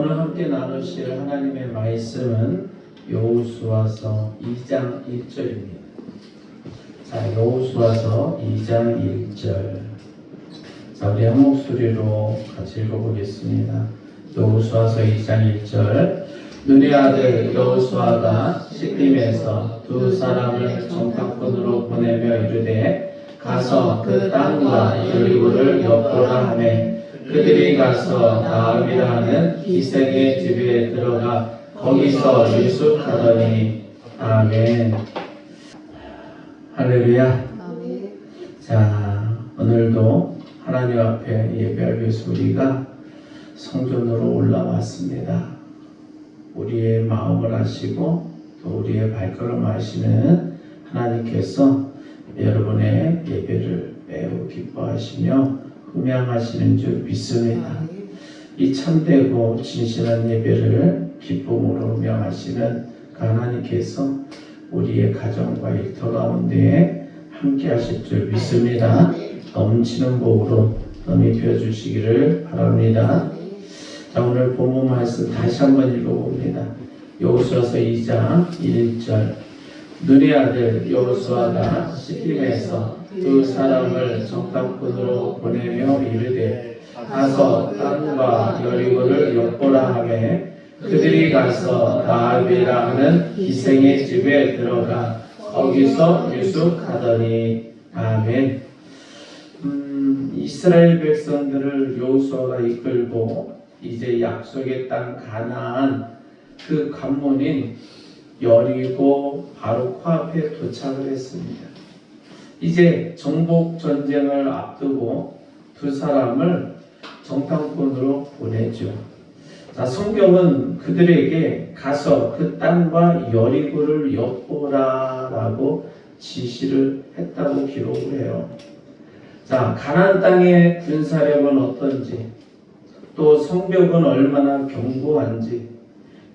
오늘 함께 나누실 하나님의 말씀은 여호수아서 2장 1절입니다. 자, 여호수아서 2장 1절. 자, 우리 한 목소리로 같이 읽어보겠습니다. 여호수아서 2장 1절. 눈의 아들 여호수아가 시딤에서 두 사람을 정탐꾼으로 보내며 이르되 가서 그 땅과 여리고를 엿보라 하매 그들이 가서 나암이라 하는 기생의 집에 들어가 거기서 유숙하더니. 아멘. 할렐루야. 아멘. 자, 오늘도 하나님 앞에 예배하기 위해서 우리가 성전으로 올라왔습니다. 우리의 마음을 아시고 또 우리의 발걸음을 아시는 하나님께서 여러분의 예배를 매우 기뻐하시며 흠양하시는 줄 믿습니다. 이 참되고 진실한 예배를 기쁨으로 흠양하시는 그 하나님께서 우리의 가정과 일터 가운데 함께 하실 줄 믿습니다. 넘치는 복으로 덧입혀 주시기를 바랍니다. 자, 오늘 본문 말씀 다시 한번 읽어봅니다. 여호수아서 2장 1절. 눈의 아들 여호수아가 시딤에서 두 사람을 정탐꾼으로 보내며 이르되 가서 땅과 여리고를 엿보라 하매 그들이 가서 나암이라 하는 기생의 집에 들어가 거기서 유숙하더니. 아멘. 이스라엘 백성들을 여호수아가 이끌고 이제 약속의 땅 가나안 그 관문인 여리고 바로 코앞에 도착을 했습니다. 이제 정복 전쟁을 앞두고 두 사람을 정탐꾼으로 보내죠. 자, 성경은 그들에게 가서 그 땅과 여리고를 엿보라라고 지시를 했다고 기록을 해요. 자, 가나안 땅의 군사력은 어떤지, 또 성벽은 얼마나 견고한지,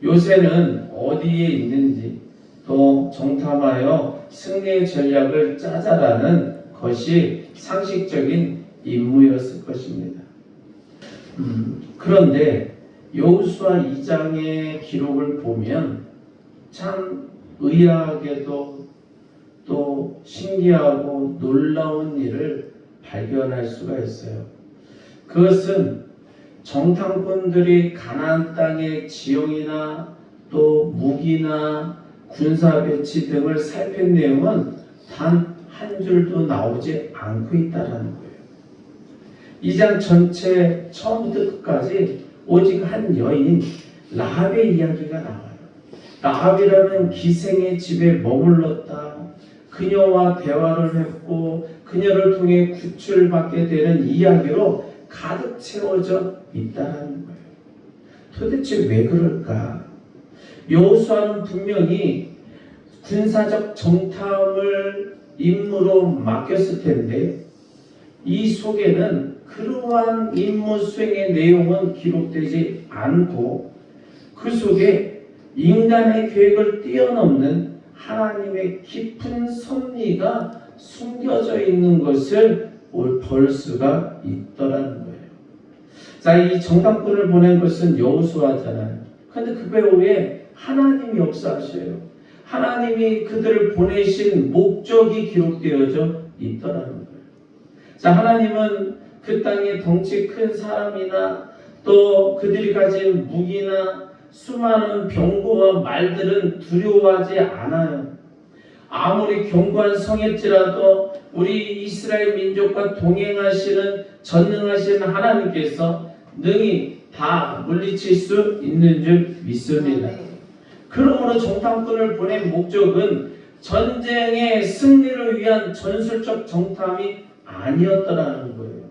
요새는 어디에 있는지, 또 정탐하여 승리의 전략을 짜자라는 것이 상식적인 임무였을 것입니다. 그런데 여호수아 2장의 기록을 보면 참 의아하게도 또 신기하고 놀라운 일을 발견할 수가 있어요. 그것은 정탐꾼들이 가나안 땅의 지형이나 또 무기나 군사 배치 등을 살핀 내용은 단 한 줄도 나오지 않고 있다는 거예요. 이 장 전체 처음부터 끝까지 오직 한 여인 라합의 이야기가 나와요. 라합이라는 기생의 집에 머물렀다. 그녀와 대화를 했고 그녀를 통해 구출받게 되는 이야기로 가득 채워져 있다는 거예요. 도대체 왜 그럴까? 여호수아는 분명히 군사적 정탐을 임무로 맡겼을 텐데 이 속에는 그러한 임무 수행의 내용은 기록되지 않고 그 속에 인간의 계획을 뛰어넘는 하나님의 깊은 섭리가 숨겨져 있는 것을 볼 수가 있더라는 거예요. 자, 이 정탐꾼을 보낸 것은 여호수아잖아요. 그런데 그 배후에 하나님이 역사하셔요. 하나님이 그들을 보내신 목적이 기록되어져 있더라는 거예요. 자, 하나님은 그 땅에 덩치 큰 사람이나 또 그들이 가진 무기나 수많은 병거와 말들은 두려워하지 않아요. 아무리 견고한 성일지라도 우리 이스라엘 민족과 동행하시는 전능하신 하나님께서 능히 다 물리칠 수 있는 줄 믿습니다. 그러므로 정탐꾼을 보낸 목적은 전쟁의 승리를 위한 전술적 정탐이 아니었더라는 거예요.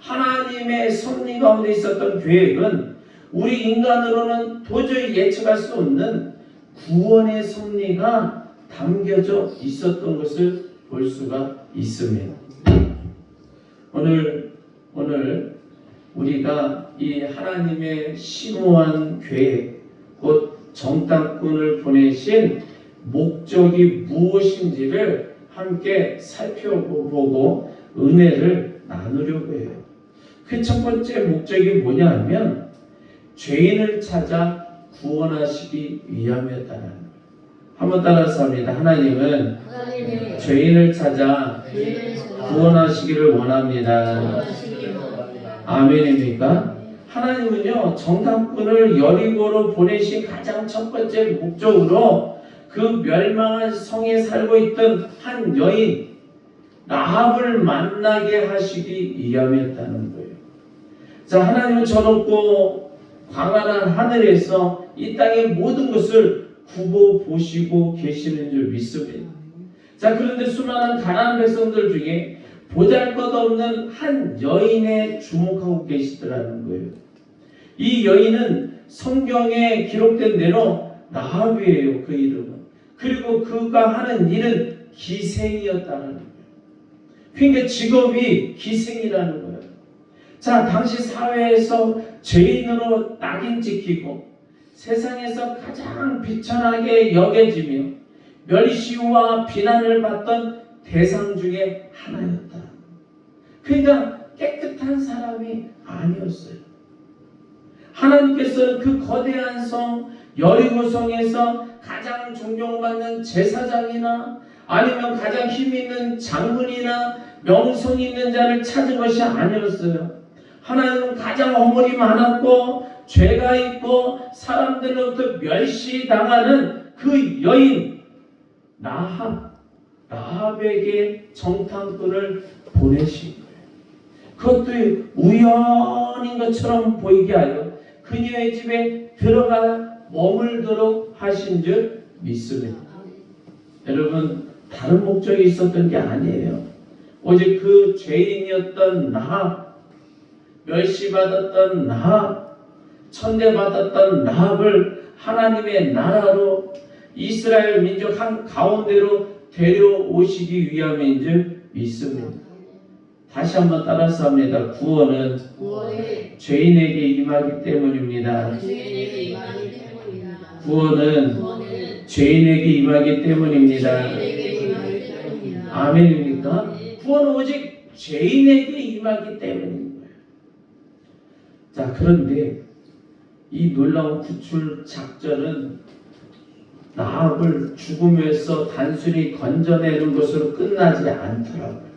하나님의 섭리 가운데 있었던 계획은 우리 인간으로는 도저히 예측할 수 없는 구원의 섭리가 담겨져 있었던 것을 볼 수가 있습니다. 오늘 우리가 이 하나님의 심오한 계획, 곧 정탐꾼을 보내신 목적이 무엇인지를 함께 살펴보고 은혜를 나누려고 해요. 그 첫 번째 목적이 뭐냐 하면 죄인을 찾아 구원하시기 위함이었다는 거예요. 한번 따라서 합니다. 하나님은 죄인을 찾아 구원하시기를 원합니다. 아멘입니까? 하나님은요, 정탐꾼을 여리고로 보내신 가장 첫 번째 목적으로 그 멸망한 성에 살고 있던 한 여인 라합을 만나게 하시기 위함이었다는 거예요. 자, 하나님은 저 높고 광활한 하늘에서 이 땅의 모든 것을 구보 보시고 계시는 줄 믿습니다. 자, 그런데 수많은 가나안 백성들 중에 보잘것없는 한 여인에 주목하고 계시더라는 거예요. 이 여인은 성경에 기록된 대로 라합이에요. 그 이름은. 그리고 그가 하는 일은 기생이었다는 거예요. 그러니까 직업이 기생이라는 거예요. 자, 당시 사회에서 죄인으로 낙인 찍히고 세상에서 가장 비천하게 여겨지며 멸시와 비난을 받던 대상 중에 하나였다. 그러니까 깨끗한 사람이 아니었어요. 하나님께서는 그 거대한 성 여리고성에서 가장 존경받는 제사장이나 아니면 가장 힘 있는 장군이나 명성 있는 자를 찾은 것이 아니었어요. 하나님은 가장 허물이 많았고 죄가 있고 사람들로부터 멸시당하는 그 여인 라합에게 정탐꾼을 보내신 거예요. 그것도 우연인 것처럼 보이게 하여 그녀의 집에 들어가 머물도록 하신 줄 믿습니다. 여러분, 다른 목적이 있었던 게 아니에요. 오직 그 죄인이었던 라합, 멸시받았던 라합, 천대받았던 라합을 하나님의 나라로 이스라엘 민족 한 가운데로 데려오시기 위함인 줄 믿습니다. 다시 한번 따라서 합니다. 구원은 죄인에게 임하기 때문입니다. 구원은 죄인에게 임하기 때문입니다. 아멘입니까? 구원은 오직 죄인에게 임하기 때문인 거예요. 자, 그런데 이 놀라운 구출 작전은 라합을 죽음에서 단순히 건져내는 것으로 끝나지 않더라고요.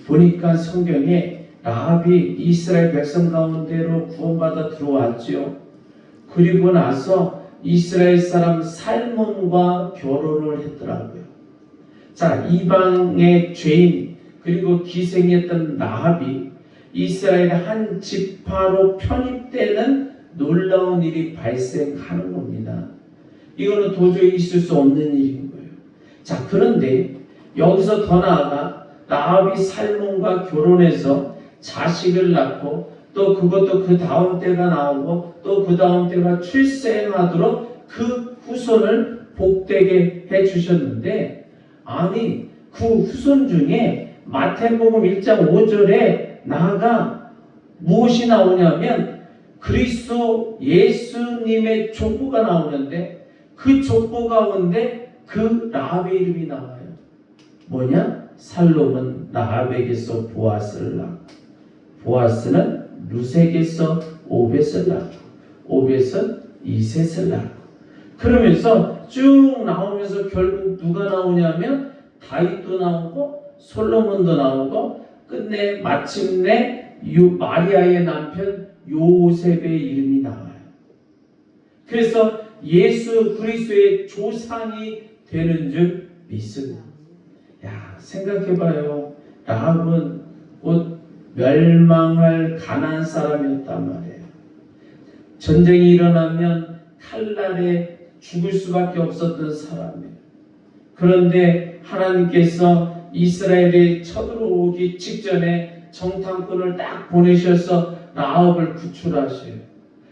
보니까 성경에 라합이 이스라엘 백성 가운데로 구원받아 들어왔죠. 그리고 나서 이스라엘 사람 살몬과 결혼을 했더라고요. 자, 이방의 죄인 그리고 기생이었던 라합이 이스라엘의 한 지파로 편입되는 놀라운 일이 발생하는 겁니다. 이거는 도저히 있을 수 없는 일인 거예요. 자, 그런데 여기서 더 나아가 라합이 살몬과 결혼해서 자식을 낳고 또 그것도 그 다음 때가 나오고 또 그 다음 때가 출생하도록 그 후손을 복되게 해주셨는데, 아니 그 후손 중에 마태복음 1장 5절에 나아가 무엇이 나오냐면 그리스도 예수님의 족보가 나오는데 그 족보 가운데 그 라합의 이름이 나와요. 뭐냐? 살롬은 라합에게서 보아스를 낳고 보아스는 루sek에서 오벳을 낳고 오벳은 이셋을 낳고 그러면서 쭉 나오면서 결국 누가 나오냐면 다윗도 나오고 솔로몬도 나오고 끝내 마침내 마리아의 남편 요셉의 이름이 나와요. 그래서 예수 그리스도의 조상이 되는 줄 믿습니다. 야, 생각해봐요. 라합은 곧 멸망할 가나안 사람이었단 말이에요. 전쟁이 일어나면 칼날에 죽을 수밖에 없었던 사람이에요. 그런데 하나님께서 이스라엘이 쳐들어오기 직전에 정탐꾼을 딱 보내셔서 라합을 구출하셔요.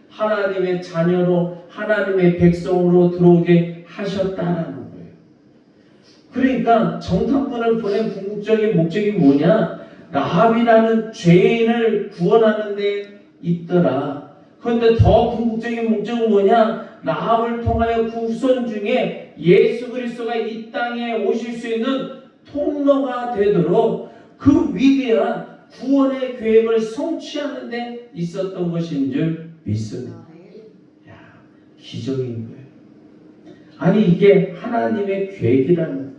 하나님의 자녀로 하나님의 백성으로 들어오게 하셨다는 거예요. 그러니까 정탐꾼을 보낸 궁극적인 목적이 뭐냐? 라합이라는 죄인을 구원하는 데 있더라. 그런데 더 궁극적인 목적은 뭐냐? 라합을 통하여 그 후손 중에 예수 그리스도가 이 땅에 오실 수 있는 통로가 되도록 그 위대한 구원의 계획을 성취하는 데 있었던 것인 줄 믿습니다. 야, 기적인 거예요. 아니 이게 하나님의 계획이라는 거예요.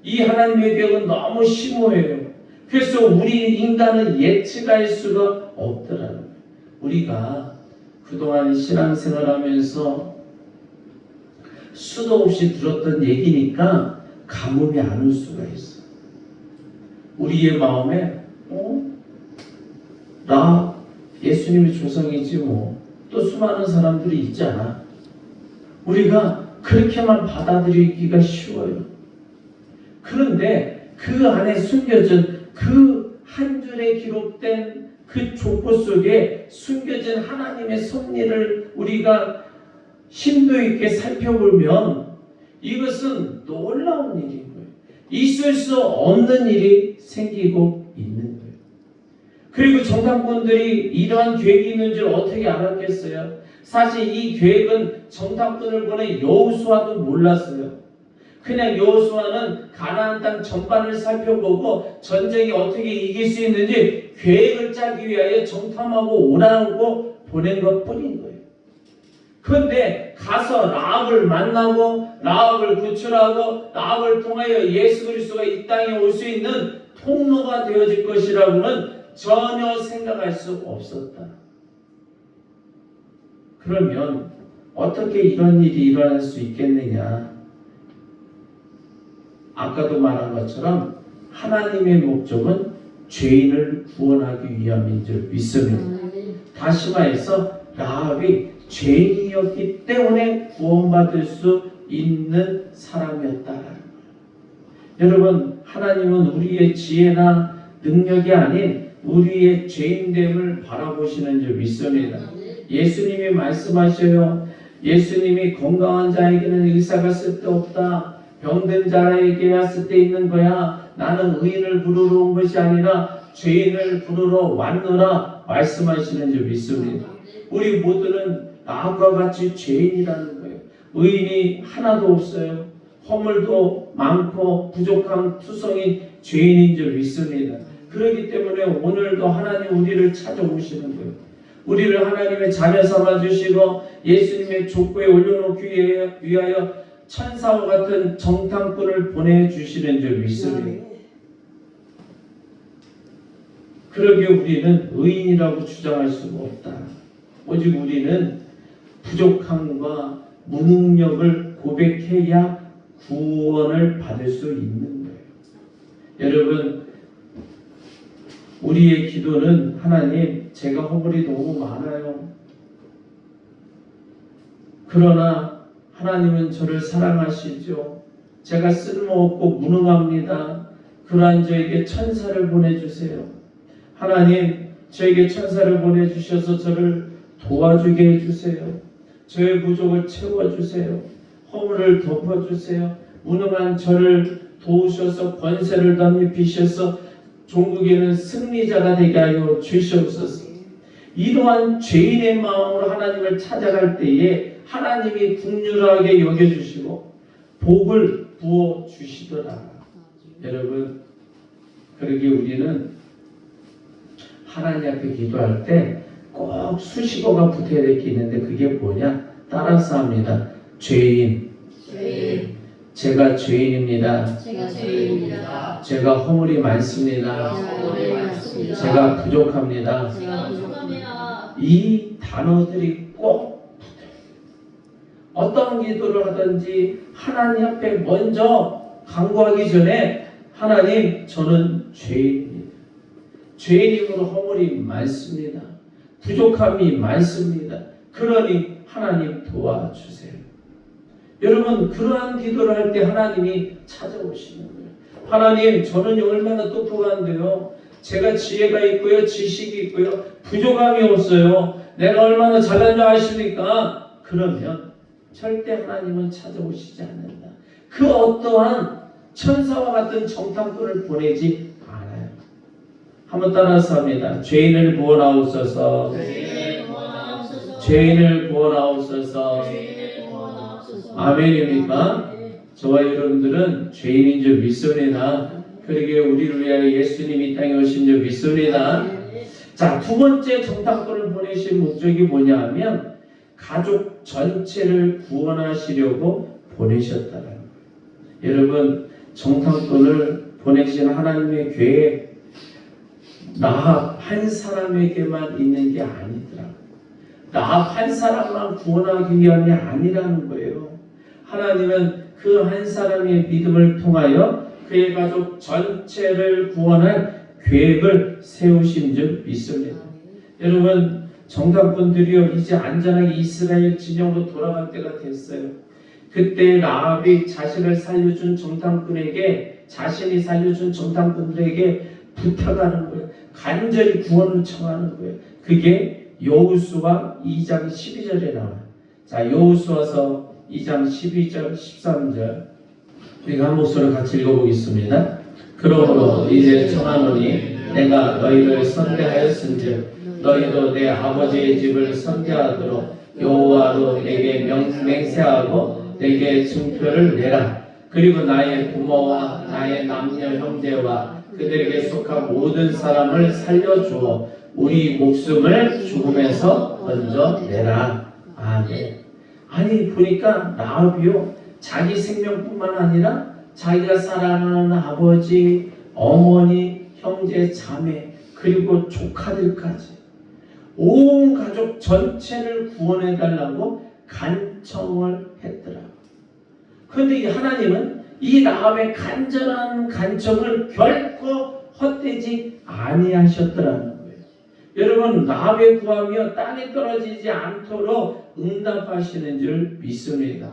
이 하나님의 계획은 너무 심오해요. 그래서 우리 인간은 예측할 수가 없더라는 거예요. 우리가 그동안 신앙생활하면서 수도 없이 들었던 얘기니까 가뭄이 안 올 수가 있어. 우리의 마음에 나 예수님의 조상이지 뭐. 또 수많은 사람들이 있잖아. 우리가 그렇게만 받아들이기가 쉬워요. 그런데 그 안에 숨겨진 그 한 줄에 기록된 그 족보 속에 숨겨진 하나님의 섭리를 우리가 심도 있게 살펴보면 이것은 놀라운 일인 거예요. 있을 수 없는 일이 생기고 있는 거예요. 그리고 정탐꾼들이 이러한 계획이 있는 줄 어떻게 알았겠어요? 사실 이 계획은 정탐꾼을 보낸 여호수아도 몰랐어요. 그냥 여호수아는 가나안 땅 전반을 살펴보고 전쟁이 어떻게 이길 수 있는지 계획을 짜기 위하여 정탐하고 오라고 보낸 것 뿐인 거예요. 그런데 가서 라합을 만나고 라합을 구출하고 라합을 통하여 예수 그리스도가 이 땅에 올 수 있는 통로가 되어질 것이라고는 전혀 생각할 수 없었다. 그러면 어떻게 이런 일이 일어날 수 있겠느냐? 아까도 말한 것처럼 하나님의 목적은 죄인을 구원하기 위함인 줄 믿습니다. 다시 말해서 라합이 죄인이었기 때문에 구원받을 수 있는 사람이었다라는 거예요. 여러분, 하나님은 우리의 지혜나 능력이 아닌 우리의 죄인됨을 바라보시는 줄 믿습니다. 예수님이 말씀하셔요. 예수님이 건강한 자에게는 의사가 쓸데없다. 병든 자에게야 쓸데있는 거야. 나는 의인을 부르러 온 것이 아니라 죄인을 부르러 왔노라 말씀하시는 줄 믿습니다. 우리 모두는 나와 같이 죄인이라는 거예요. 의인이 하나도 없어요. 허물도 많고 부족한 투성인 죄인인 줄 믿습니다. 그렇기 때문에 오늘도 하나님 우리를 찾아오시는 거예요. 우리를 하나님의 자녀 삼아주시고 예수님의 족보에 올려놓기 위하여 천사와 같은 정탐꾼을 보내주시는 줄 믿습니다. 그러기에 우리는 의인이라고 주장할 수가 없다. 오직 우리는 부족함과 무능력을 고백해야 구원을 받을 수 있는 거예요. 여러분, 우리의 기도는 하나님, 제가 허물이 너무 많아요. 그러나 하나님은 저를 사랑하시죠. 제가 쓸모없고 무능합니다. 그러한 저에게 천사를 보내주세요. 하나님, 저에게 천사를 보내주셔서 저를 도와주게 해주세요. 저의 부족을 채워주세요. 허물을 덮어주세요. 무능한 저를 도우셔서 권세를 덧입히셔서 종국에는 승리자가 되게 하여 주시옵소서. 이러한 죄인의 마음으로 하나님을 찾아갈 때에 하나님이 긍휼하게 여겨주시고 복을 부어주시더라. 여러분, 그러기에 우리는 하나님 앞에 기도할 때 꼭 수식어가 붙어야 될 게 있는데 그게 뭐냐? 따라서 합니다. 죄인. 제가 죄인입니다. 제가 허물이 많습니다. 제가 부족합니다. 이 단어들이 꼭 붙어요. 어떤 기도를 하든지 하나님 앞에 먼저 간구하기 전에 하나님, 저는 죄인입니다. 죄인이므로 허물이 많습니다. 부족함이 많습니다. 그러니 하나님 도와주세요. 여러분, 그러한 기도를 할 때 하나님이 찾아오시는 거예요. 하나님, 저는 얼마나 똑똑한데요. 제가 지혜가 있고요, 지식이 있고요, 부족함이 없어요. 내가 얼마나 잘난 줄 아십니까? 그러면 절대 하나님은 찾아오시지 않는다. 그 어떠한 천사와 같은 정탐꾼을 보내지 않아요. 한번 따라서 합니다. 죄인을 구원하옵소서. 죄인을 구원하옵소서. 아멘입니까? 저와 여러분들은 죄인인 줄 믿습니다. 그러기에 우리를 위하여 예수님이 이 땅에 오신 줄 믿습니다. 자, 두 번째 정탐꾼을 보내신 목적이 뭐냐 하면 가족 전체를 구원하시려고 보내셨다는 거예요. 여러분, 정탐꾼을 보내신 하나님의 계획, 라합 한 사람에게만 있는 게 아니더라. 라합 한 사람만 구원하기 위함이 아니라는 거예요. 하나님은 그 한 사람의 믿음을 통하여 그의 가족 전체를 구원할 계획을 세우신 줄 믿습니다. 여러분, 정탐꾼들이요 이제 안전하게 이스라엘 진영으로 돌아갈 때가 됐어요. 그때 라합이 자신이 살려준 정탐꾼들에게 부탁하는 거예요. 간절히 구원을 청하는 거예요. 그게 여호수아 2장 12절에 나와요. 자, 여호수아서 2장 12절 13절 우리가 한 목소리로 같이 읽어보겠습니다. 그러므로 이제 청하노니 내가 너희를 선대하였은즉 너희도 내 아버지의 집을 선대하도록 여호와로 내게 맹세하고 내게 증표를 내라. 그리고 나의 부모와 나의 남녀 형제와 그들에게 속한 모든 사람을 살려주어 우리 목숨을 죽음에서 건져내라. 아멘. 아니 보니까 라합이요 자기 생명뿐만 아니라 자기가 사랑하는 아버지, 어머니, 형제, 자매 그리고 조카들까지 온 가족 전체를 구원해달라고 간청을 했더라. 그런데 하나님은 이 라합의 간절한 간청을 결코 헛되지 아니하셨더라는 거예요. 여러분, 라합의 구함이요 땅에 떨어지지 않도록 응답하시는 줄 믿습니다.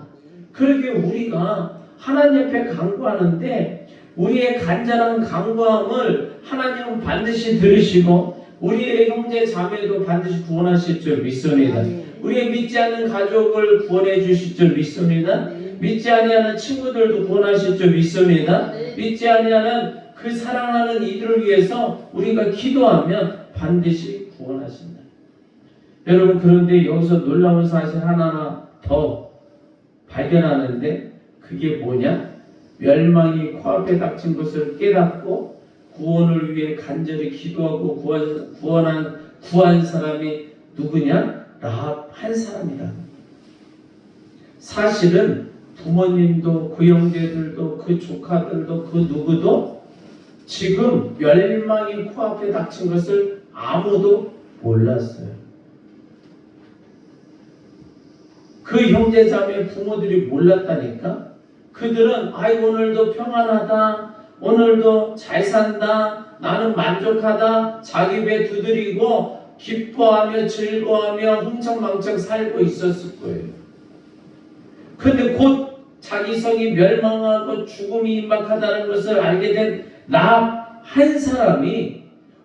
그러게 우리가 하나님 앞에 간구하는데 우리의 간절한 간구함을 하나님은 반드시 들으시고 우리의 형제 자매도 반드시 구원하실 줄 믿습니다. 우리의 믿지 않는 가족을 구원해 주실 줄 믿습니다. 믿지 아니하는 친구들도 구원하실 줄 믿습니다. 믿지 아니하는 그 사랑하는 이들을 위해서 우리가 기도하면 반드시 구원하신다. 여러분, 그런데 여기서 놀라운 사실 하나 더 발견하는데 그게 뭐냐? 멸망이 코앞에 닥친 것을 깨닫고 구원을 위해 간절히 기도하고 구한 사람이 누구냐? 라합 한 사람이다. 사실은 부모님도 그 형제들도 그 조카들도 그 누구도 지금 멸망이 코앞에 닥친 것을 아무도 몰랐어요. 그 형제자매 부모들이 몰랐다니까. 그들은 아이고 오늘도 평안하다, 오늘도 잘 산다, 나는 만족하다, 자기 배 두드리고 기뻐하며 즐거워하며 흥청망청 살고 있었을 거예요. 근데 곧 자기 성이 멸망하고 죽음이 임박하다는 것을 알게 된 라합 한 사람이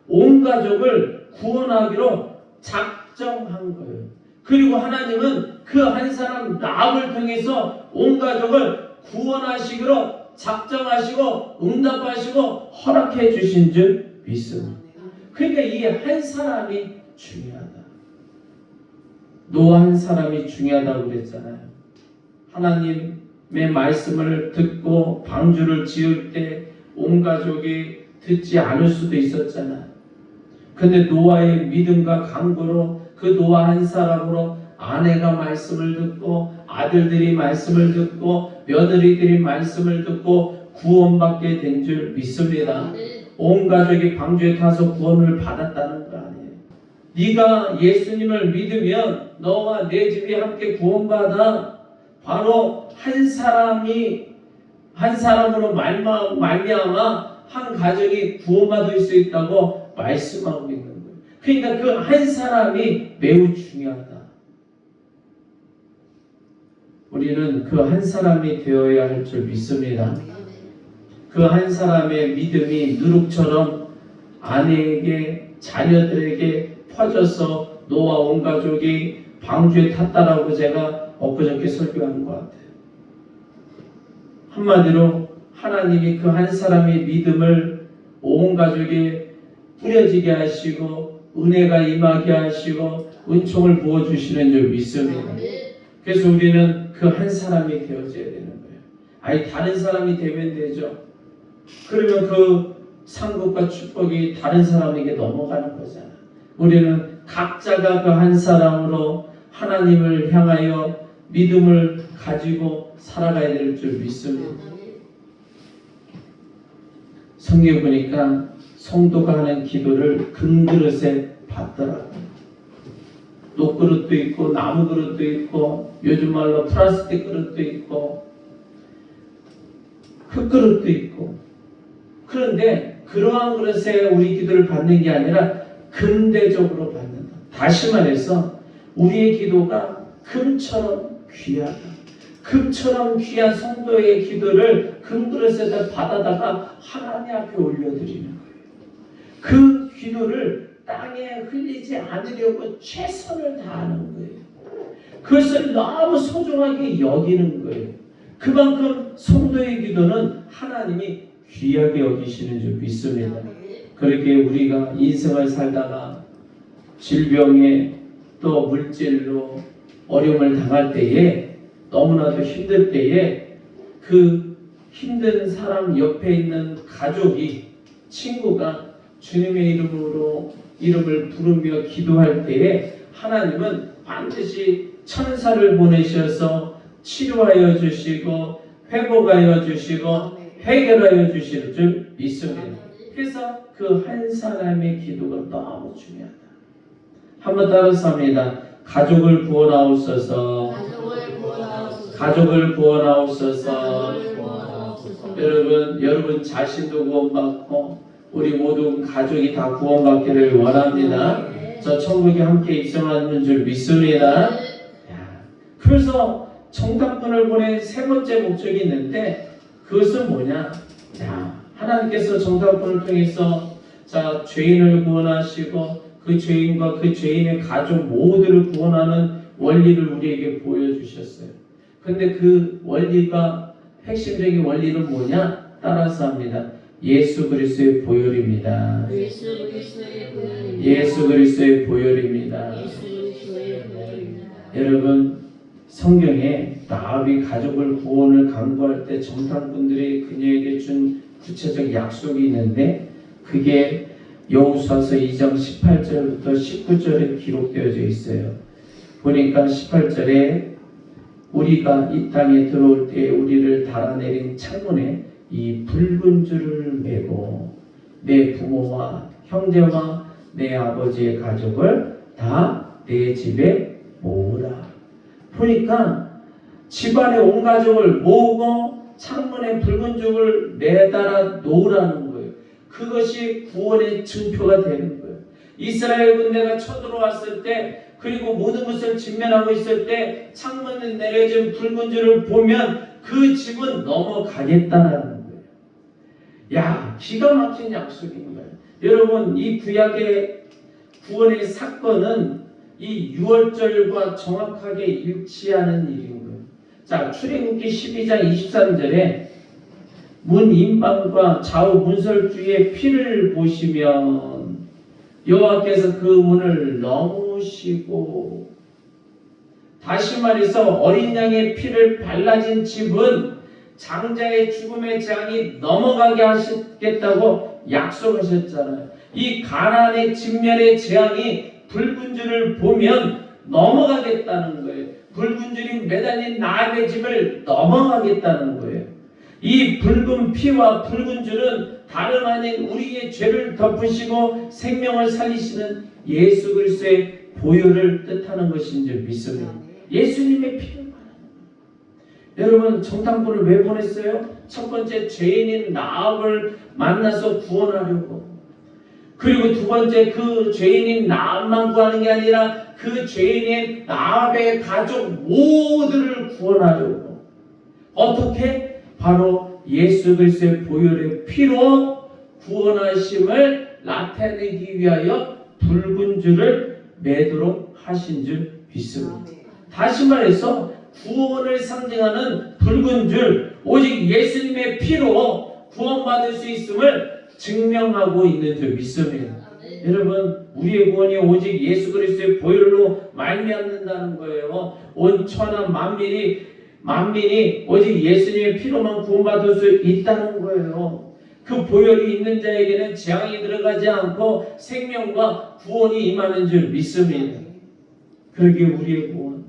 온 가족을 구원하기로 작정한 거예요. 그리고 하나님은 그 한 사람 라합을 통해서 온 가족을 구원하시기로 작정하시고 응답하시고 허락해 주신 줄 믿습니다. 그러니까 이 한 사람이 중요하다. 노아 한 사람이 중요하다고 그랬잖아요. 하나님의 말씀을 듣고 방주를 지을 때 온 가족이 듣지 않을 수도 있었잖아요. 근데 노아의 믿음과 간구로 그 노아 한 사람으로 아내가 말씀을 듣고 아들들이 말씀을 듣고 며느리들이 말씀을 듣고 구원받게 된 줄 믿습니다. 온 가족이 방주에 타서 구원을 받았다는 거 아니에요. 네가 예수님을 믿으면 너와 내 집이 함께 구원받아. 바로 한 사람으로 말미암아 한 가정이 구원받을 수 있다고 말씀하고 있는 거예요. 그러니까 그 한 사람이 매우 중요하다. 우리는 그 한 사람이 되어야 할 줄 믿습니다. 그 한 사람의 믿음이 누룩처럼 아내에게 자녀들에게 퍼져서 노아 온 가족이 방주에 탔다라고 제가 엊그저께 설교한 것 같아요. 한마디로 하나님이 그 한 사람의 믿음을 온 가족에 뿌려지게 하시고 은혜가 임하게 하시고 은총을 부어주시는 줄 믿습니다. 그래서 우리는 그 한 사람이 되어져야 되는 거예요. 아니 다른 사람이 되면 되죠. 그러면 그 상급과 축복이 다른 사람에게 넘어가는 거잖아. 우리는 각자가 그 한 사람으로 하나님을 향하여 믿음을 가지고 살아가야 될 줄 믿습니다. 성경 보니까 성도가 하는 기도를 금그릇에 받더라고요. 녹그릇도 있고 나무 그릇도 있고 요즘 말로 플라스틱 그릇도 있고 흙그릇도 있고, 그런데 그러한 그릇에 우리 기도를 받는 게 아니라 금대접으로 받는다. 다시 말해서 우리의 기도가 금처럼 귀하다. 금처럼 귀한 성도의 기도를 금그릇에다 받아다가 하나님 앞에 올려드리는 거예요. 그 기도를 땅에 흘리지 않으려고 최선을 다하는 거예요. 그것을 너무 소중하게 여기는 거예요. 그만큼 성도의 기도는 하나님이 귀하게 여기시는 줄 믿습니다. 그렇게 우리가 인생을 살다가 질병에 또 물질로 어려움을 당할 때에, 너무나도 힘들 때에 그 힘든 사람 옆에 있는 가족이, 친구가 주님의 이름을 부르며 기도할 때에 하나님은 반드시 천사를 보내셔서 치료하여 주시고 회복하여 주시고 해결하여 주실 줄 믿습니다. 그래서 그 한 사람의 기도가 너무 중요하다. 한번 따라서 합니다. 가족을 구원하옵소서. 가족을 구원하옵소서. 여러분 자신도 구원받고 우리 모든 가족이 다 구원받기를 원합니다. 저 천국에 함께 입성하는 줄 믿습니다. 그래서 정탐꾼을 보낸 세 번째 목적이 있는데, 그것은 뭐냐? 하나님께서 정탐꾼을 통해서 죄인을 구원하시고 그 죄인과 그 죄인의 가족 모두를 구원하는 원리를 우리에게 보여주셨어요. 근데 그 원리가, 핵심적인 원리는 뭐냐? 따라서 합니다. 예수 그리스도의 보혈입니다. 예수 그리스도의 보혈입니다. 여러분, 성경에 라합이 가족을 구원을 강구할 때 정탐꾼들이 그녀에게 준 구체적 약속이 있는데, 그게 여호수아서 2장 18절부터 19절에 기록되어져 있어요. 보니까 18절에 우리가 이 땅에 들어올 때 우리를 달아내린 창문에 이 붉은 줄을 메고 내 부모와 형제와 내 아버지의 가족을 다 내 집에 모으라. 보니까 집안의 온 가족을 모으고 창문에 붉은 줄을 매달아 놓으라는 거예요. 그것이 구원의 증표가 되는 거예요. 이스라엘 군대가 쳐들어왔을 때, 그리고 모든 것을 직면하고 있을 때 창문에 내려진 붉은 줄을 보면 그 집은 넘어가겠다는 거예요. 기가 막힌 약속인 거예요. 여러분, 이 구약의 구원의 사건은 이 유월절과 정확하게 일치하는 일인 거예요. 출애굽기 12장 23절에 문 임방과 좌우 문설주의 피를 보시면 여호와께서 그 문을 넘으시고, 다시 말해서 어린 양의 피를 발라진 집은 장자의 죽음의 재앙이 넘어가게 하시겠다고 약속하셨잖아요. 이 가나안의 진멸의 재앙이 붉은 줄을 보면 넘어가겠다는 거예요. 붉은 줄이 매달린 나합의 집을 넘어가겠다는 거예요. 이 붉은 피와 붉은 줄은 다름 아닌 우리의 죄를 덮으시고 생명을 살리시는 예수 그리스도의 보혈을 뜻하는 것인 줄 믿습니다. 예수님의 피를 말하는 거예요. 여러분, 정탐꾼을 왜 보냈어요? 첫 번째, 죄인인 나합을 만나서 구원하려고. 그리고 두 번째, 그 죄인인 나합만 구하는 게 아니라 그 죄인인 나합의 가족 모두를 구원하려고. 어떻게? 바로 예수 그리스도의 보혈의 피로 구원하심을 나타내기 위하여 붉은 줄을 매도록 하신 줄 믿습니다. 다시 말해서 구원을 상징하는 붉은 줄, 오직 예수님의 피로 구원받을 수 있음을 증명하고 있는 줄 믿습니다. 여러분, 우리의 구원이 오직 예수 그리스도의 보혈로 말미암는다는 거예요. 온 천하 만민이 오직 예수님의 피로만 구원받을 수 있다는 거예요. 그 보혈이 있는 자에게는 재앙이 들어가지 않고 생명과 구원이 임하는 줄 믿습니다. 그러기에 우리의 구원,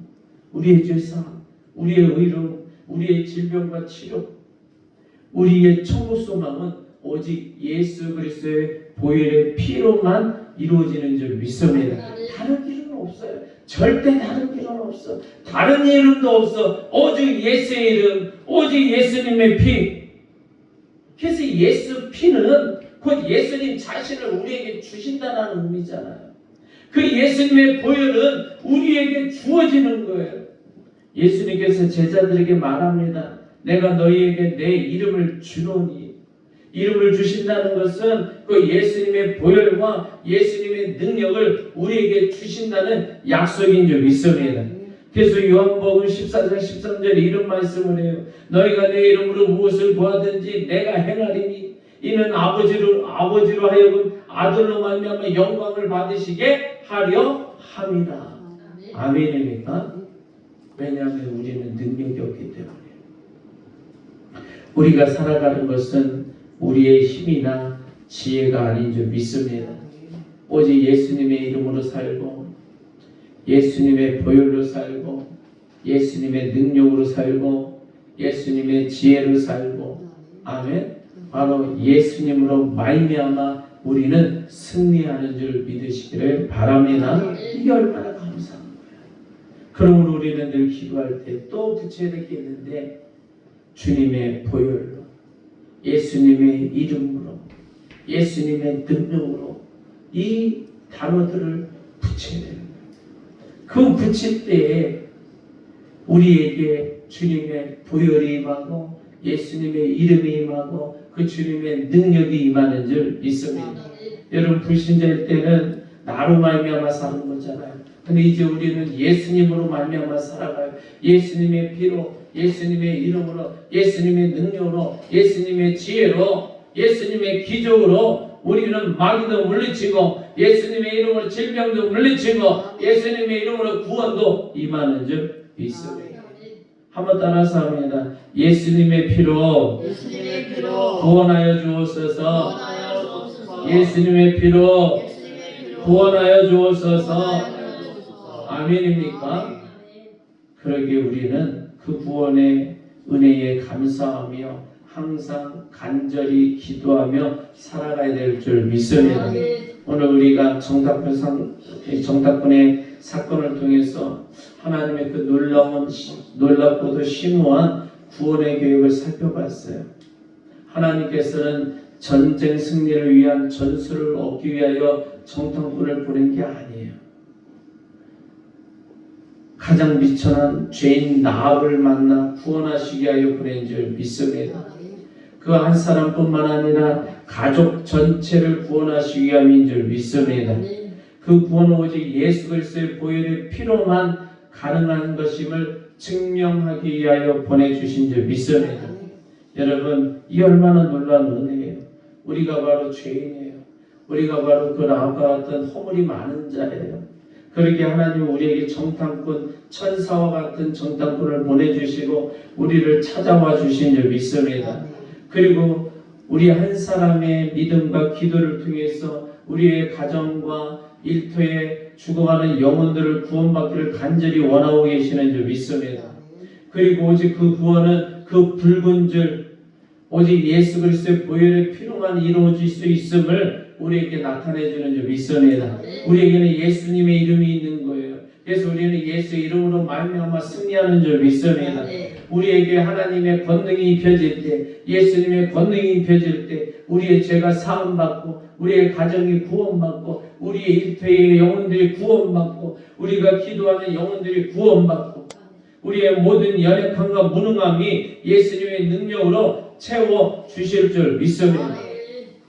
우리의 죄사함, 우리의 의로, 우리의 질병과 치료, 우리의 천국 소망은 오직 예수 그리스도의 보혈의 피로만 이루어지는 줄 믿습니다. 다른 길은 없어요. 절대 다른 길은 없어. 다른 이름도 없어. 오직 예수의 이름, 오직 예수님의 피. 그래서 예수 피는 곧 예수님 자신을 우리에게 주신다는 의미잖아요. 그 예수님의 보혈은 우리에게 주어지는 거예요. 예수님께서 제자들에게 말합니다. 내가 너희에게 내 이름을 주노니. 이름을 주신다는 것은 그 예수님의 보혈과 예수님의 능력을 우리에게 주신다는 약속인 줄 믿습니다. 그래서 요한복음 14장 13절에 이런 말씀을 해요. 너희가 내 이름으로 무엇을 구하든지 내가 행하리니 이는 아버지로 하여금 아들로 말미암아 영광을 받으시게 하려 함이라. 아멘입니까? 왜냐하면 우리는 능력이 없기 때문에. 우리가 살아가는 것은 우리의 힘이나 지혜가 아닌 줄 믿습니다. 오직 예수님의 이름으로 살고 예수님의 보혈로 살고 예수님의 능력으로 살고 예수님의 지혜로 살고 아멘. 바로 예수님으로 말미암아 우리는 승리하는 줄 믿으시기를 바랍니다. 이게 얼마나 감사한 거예요. 그러므로 우리는 늘 기도할 때 또 붙여야 될 게 있는데 주님의 보혈로 예수님의 이름으로 예수님의 능력으로 이 단어들을 붙여야 되는 거예요. 그 붙일 때에 우리에게 주님의 보혈이 임하고 예수님의 이름이 임하고 그 주님의 능력이 임하는 줄 믿습니다. 여러분 불신자일 때는 나로 말미암아 사는 거잖아요. 근데 이제 우리는 예수님으로 말미암아 살아가요. 예수님의 피로, 예수님의 이름으로, 예수님의 능력으로, 예수님의 지혜로, 예수님의 기적으로 우리는 마귀도 물리치고 예수님의 이름으로 질병도 물리치고 예수님의 이름으로 구원도 임하는 줄 믿습니다. 한번 따라서 합니다. 예수님의 피로 구원하여 주옵소서. 예수님의 피로 구원하여 주옵소서. 아멘입니까? 그러기에 우리는 그 구원의 은혜에 감사하며 항상 간절히 기도하며 살아가야 될 줄 믿습니다. 오늘 우리가 정답군의 사건을 통해서 하나님의 그 놀랍고도 심오한 구원의 계획을 살펴봤어요. 하나님께서는 전쟁 승리를 위한 전술을 얻기 위하여 정탐꾼을 보낸 게 아니에요. 가장 비천한 죄인 나합을 만나 구원하시기 위하여 보낸 줄 믿습니다. 그 한 사람뿐만 아니라 가족 전체를 구원하시기 위함인 줄 믿습니다. 그 구원은 오직 예수 그리스도의 보혈의 피로만 가능한 것임을 증명하기 위하여 보내주신 줄 믿습니다. 여러분, 이 얼마나 놀라운 은혜예요. 우리가 바로 죄인이에요. 우리가 바로 그 나합과 같은 허물이 많은 자예요. 그렇게 하나님은 우리에게 정탐꾼, 천사와 같은 정탐꾼을 보내주시고 우리를 찾아와 주신 줄 믿습니다. 그리고 우리 한 사람의 믿음과 기도를 통해서 우리의 가정과 일터에 죽어가는 영혼들을 구원받기를 간절히 원하고 계시는 줄 믿습니다. 그리고 오직 그 구원은 그 붉은 줄, 오직 예수 그리스도의 보혈의 피로만 이루어질 수 있음을 우리에게 나타내주는 줄 믿습니다. 우리에게는 예수님의 이름이 있는 거예요. 그래서 우리는 예수의 이름으로 말미암아 승리하는 줄 믿습니다. 우리에게 하나님의 권능이 입혀질 때, 예수님의 권능이 입혀질 때 우리의 죄가 사함받고 우리의 가정이 구원받고 우리의 일터의 영혼들이 구원받고 우리가 기도하는 영혼들이 구원받고 우리의 모든 연약함과 무능함이 예수님의 능력으로 채워 주실 줄 믿습니다.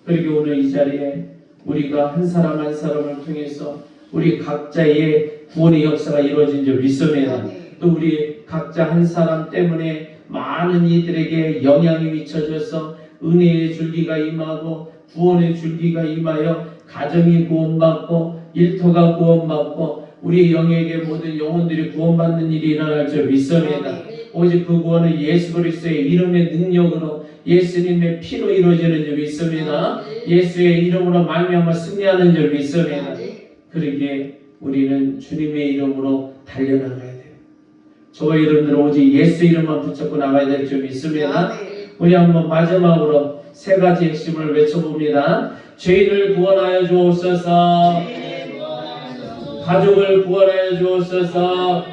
그리고 오늘 이 자리에 우리가 한 사람 한 사람을 통해서 우리 각자의 구원의 역사가 이루어진 줄 믿습니다. 또 우리 각자 한 사람 때문에 많은 이들에게 영향이 미쳐져서 은혜의 줄기가 임하고 구원의 줄기가 임하여 가정이 구원받고 일터가 구원받고 우리 영역의 모든 영혼들이 구원받는 일이 일어날 줄 믿습니다. 오직 그 구원은 예수 그리스도의 이름의 능력으로 예수님의 피로 이루어지는 줄 믿습니다. 예수의 이름으로 말미암아 승리하는 줄 믿습니다. 그러기에 우리는 주님의 이름으로 달려나가야 돼요. 저 이름들은 오직 예수 이름만 붙잡고 나가야 될 줄 믿습니다. 우리 한번 마지막으로 세 가지 핵심을 외쳐봅니다. 죄인을 구원하여 주옵소서. 가족을 구원하여 주옵소서.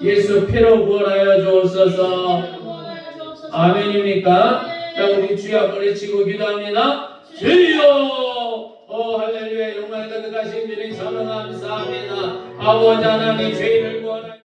예수 피로 구원하여 주옵소서. 아멘입니까? 자, 우리 주여 한번 외치고 기도합니다. 주여! 할렐루야. 영광에 가득하신 주님 참으 감사합니다. 아버지 하나님 죄인을